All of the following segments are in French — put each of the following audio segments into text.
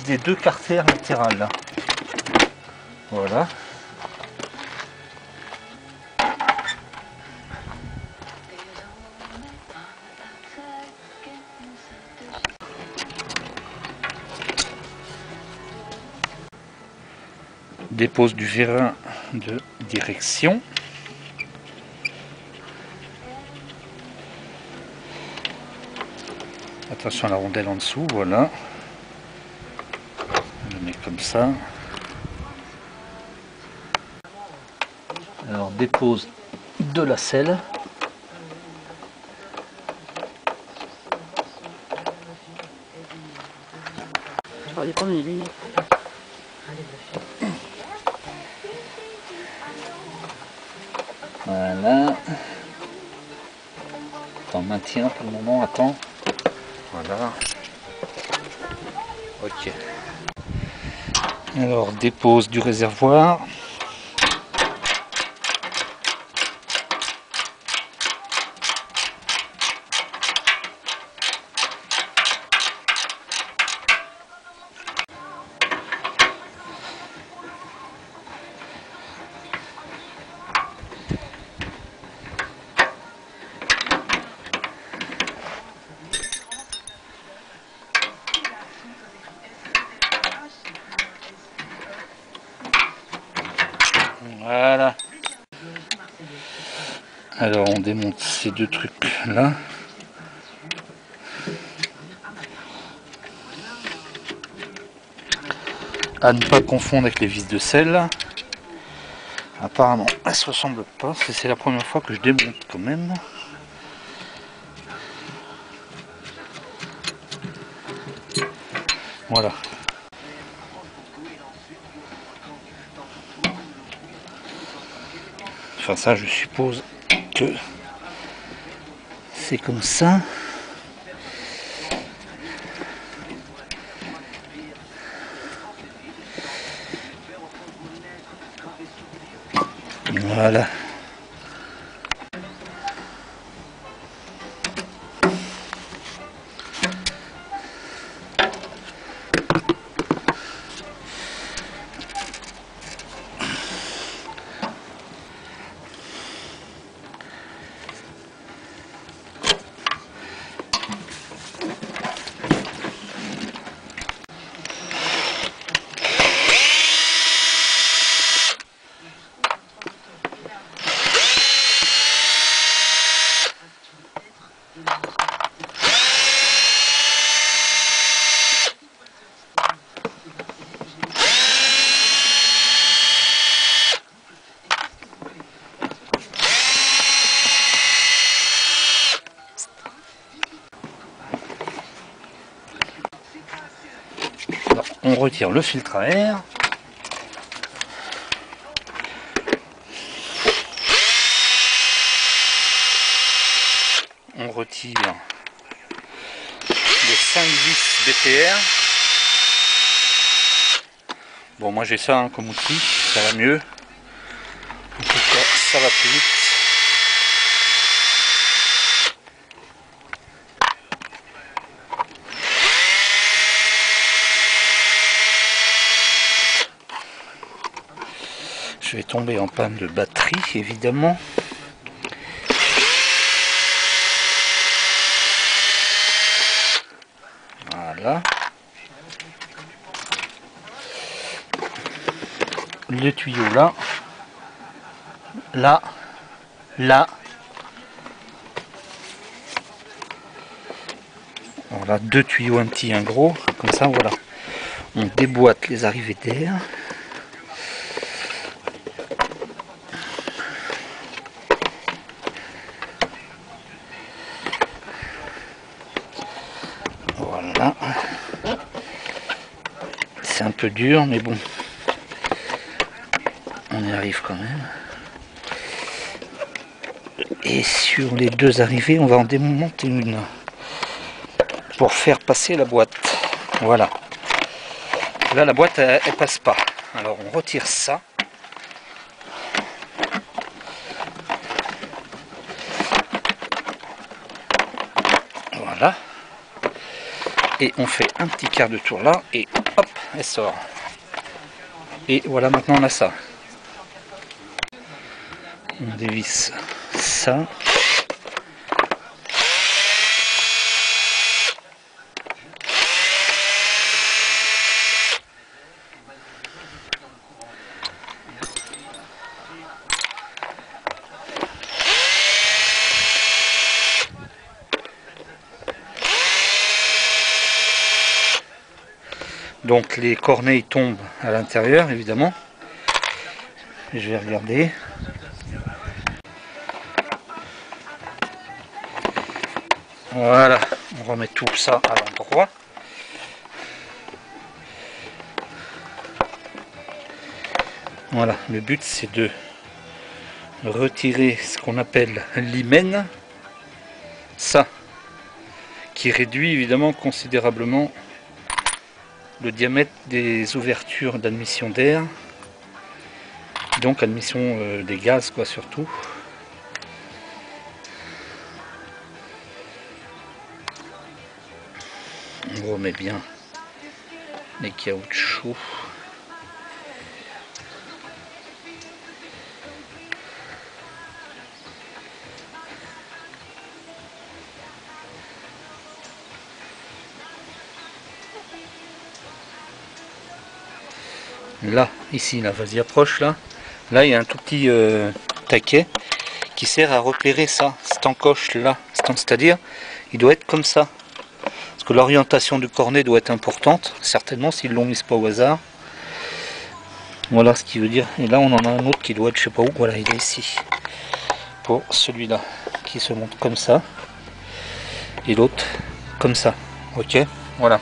Des deux carters latérales là. Voilà. Dépose du vérin de direction. Attention à la rondelle en dessous, voilà. On le met comme ça. Alors dépose de la selle. Ça va dépendre des lunettes. Voilà. Attends, maintien pour le moment, attends. Voilà. Ok. Alors dépose du réservoir. Voilà. Alors on démonte ces deux trucs là. À ne pas confondre avec les vis de selle. Apparemment elles se ressemblent pas. C'est la première fois que je démonte quand même. Voilà. Enfin ça je suppose que c'est comme ça. Voilà. Alors, on retire le filtre à air. On retire les 5 vis BTR. Bon, moi j'ai ça hein, comme outil, ça va mieux. En tout cas, ça va plus vite. Je vais tomber en panne de batterie, évidemment. Voilà. Le tuyau là. Là. Là. Voilà, deux tuyaux, un petit, un gros. Comme ça, voilà. On déboîte les arrivées d'air. Voilà. C'est un peu dur, mais bon. On y arrive quand même. Et sur les deux arrivées, on va en démonter une. Pour faire passer la boîte. Voilà. Là, la boîte, elle passe pas. Alors, on retire ça. Voilà. Et on fait un petit quart de tour là. Et hop. elle sort. Et voilà, maintenant on a ça. On dévisse ça. Donc les cornets tombent à l'intérieur évidemment. Je vais regarder. Voilà, on remet tout ça à l'endroit. Voilà, le but c'est de retirer ce qu'on appelle l'hymen. Ça, qui réduit évidemment considérablement le diamètre des ouvertures d'admission d'air, donc admission des gaz quoi surtout. On remet bien les caoutchoucs. Là, ici, là, vas-y approche là. Là, il y a un tout petit taquet qui sert à repérer ça, cette encoche là. C'est-à-dire, il doit être comme ça. Parce que l'orientation du cornet doit être importante, certainement s'ils ne l'ont mis pas au hasard. Voilà ce qui veut dire. Et là, on en a un autre qui doit être, je sais pas où. Voilà, il est ici. Pour celui-là, qui se monte comme ça. Et l'autre, comme ça. Ok, voilà.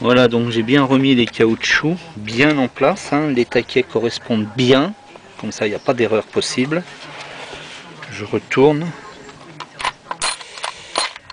Voilà, donc j'ai bien remis les caoutchoucs bien en place, hein. Les taquets correspondent bien, comme ça il n'y a pas d'erreur possible. Je retourne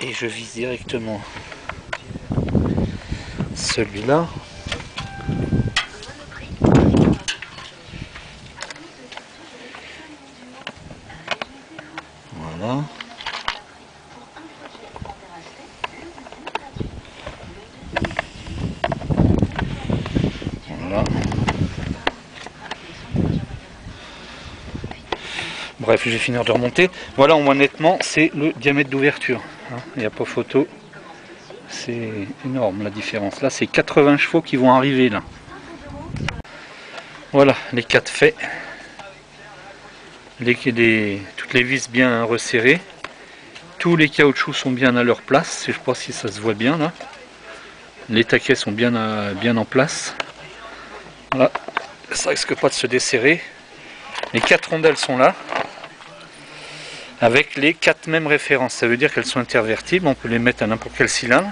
et je vise directement celui-là. Voilà. Bref, je vais finir de remonter. Voilà, on voit nettement, c'est le diamètre d'ouverture. Il n'y a pas photo. C'est énorme la différence. Là, c'est 80 chevaux qui vont arriver là. Voilà, les 4 faits. Toutes les vis bien resserrées. Tous les caoutchoucs sont bien à leur place. Je ne sais pas si ça se voit bien là. Les taquets sont bien en place. Voilà, ça risque pas de se desserrer. Les 4 rondelles sont là. Avec les 4 mêmes références, ça veut dire qu'elles sont intervertibles, on peut les mettre à n'importe quel cylindre,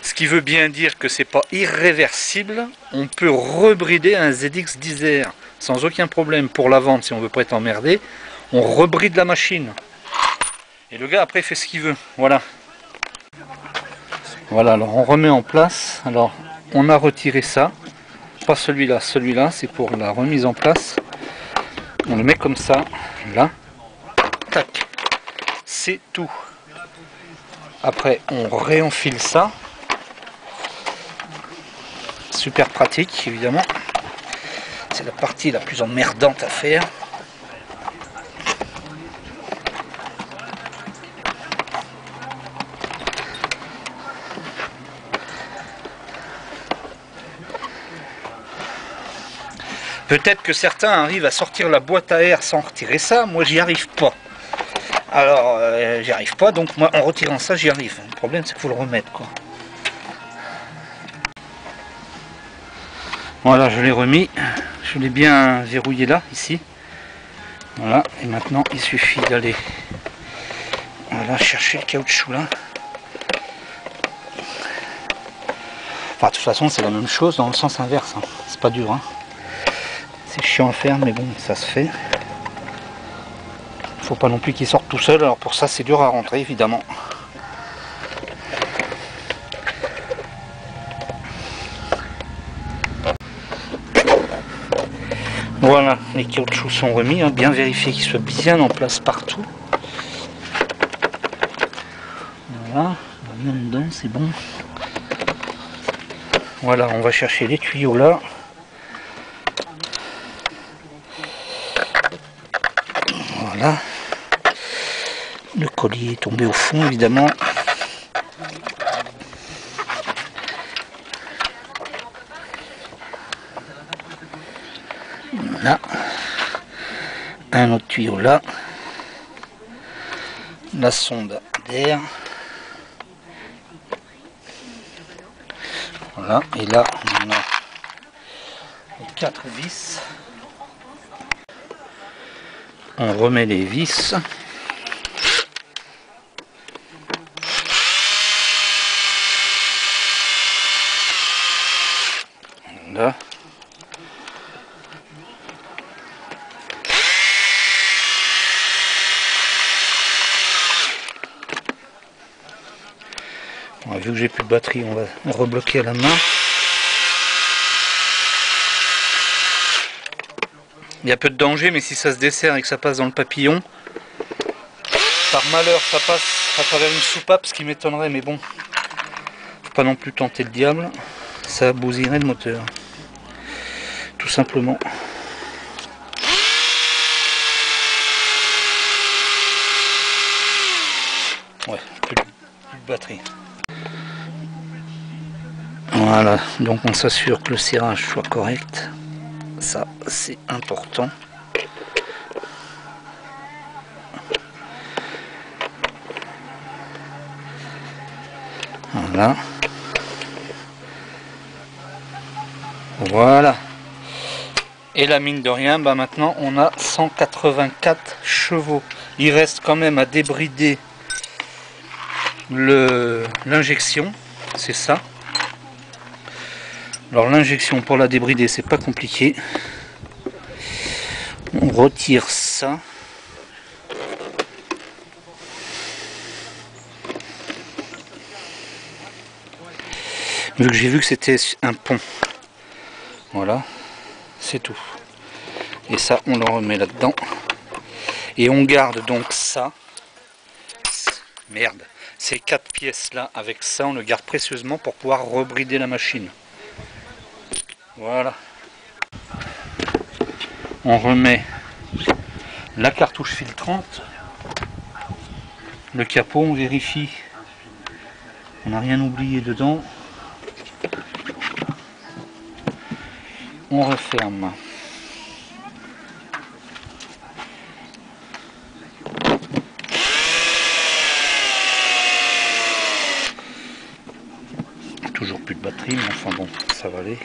ce qui veut bien dire que c'est pas irréversible, on peut rebrider un ZX 10R sans aucun problème pour la vente si on veut pas être emmerdé, on rebride la machine et le gars après fait ce qu'il veut, voilà. Voilà, alors on remet en place, alors on a retiré ça, pas celui-là, celui-là c'est pour la remise en place, on le met comme ça, là, tac. C'est tout. Après, on réenfile ça. Super pratique, évidemment. C'est la partie la plus emmerdante à faire. Peut-être que certains arrivent à sortir la boîte à air sans retirer ça. Moi, j'y arrive pas. Alors, j'y arrive pas, donc moi, en retirant ça, j'y arrive. Le problème, c'est qu'il faut le remettre, quoi. Voilà, je l'ai remis. Je l'ai bien verrouillé là, ici. Voilà, et maintenant, il suffit d'aller voilà, chercher le caoutchouc là. Enfin, de toute façon, c'est la même chose dans le sens inverse. Hein. C'est pas dur. Hein. C'est chiant à faire, mais bon, ça se fait. Faut pas non plus qu'il sorte tout seul, alors pour ça c'est dur à rentrer évidemment. Voilà, les caoutchoucs sont remis, hein, bien vérifier qu'ils soient bien en place partout. Voilà, même dedans c'est bon. Voilà, on va chercher les tuyaux là. Voilà. Le collier est tombé au fond, évidemment. Là. Un autre tuyau là. La sonde d'air. Voilà, et là on a les 4 vis. On remet les vis. Là. Bon, vu que j'ai plus de batterie, on va rebloquer à la main. Il y a peu de danger, mais si ça se dessert et que ça passe dans le papillon, par malheur ça passe à travers une soupape, ce qui m'étonnerait, mais bon, faut pas non plus tenter le diable, ça bousillerait le moteur, tout simplement. Ouais, plus de batterie. Voilà, donc on s'assure que le serrage soit correct. Ça, c'est important. Voilà. Voilà. Et la mine de rien, bah maintenant on a 184 chevaux. Il reste quand même à débrider l'injection. C'est ça. Alors l'injection, pour la débrider, c'est pas compliqué. On retire ça. Vu que j'ai vu que c'était un pont. Voilà, c'est tout. Et ça, on le remet là-dedans. Et on garde donc ça. Merde. Ces 4 pièces-là, avec ça, on le garde précieusement pour pouvoir rebrider la machine. Voilà. On remet la cartouche filtrante. Le capot, on vérifie. On n'a rien oublié dedans. On referme. Toujours plus de batterie, mais enfin bon, ça va aller.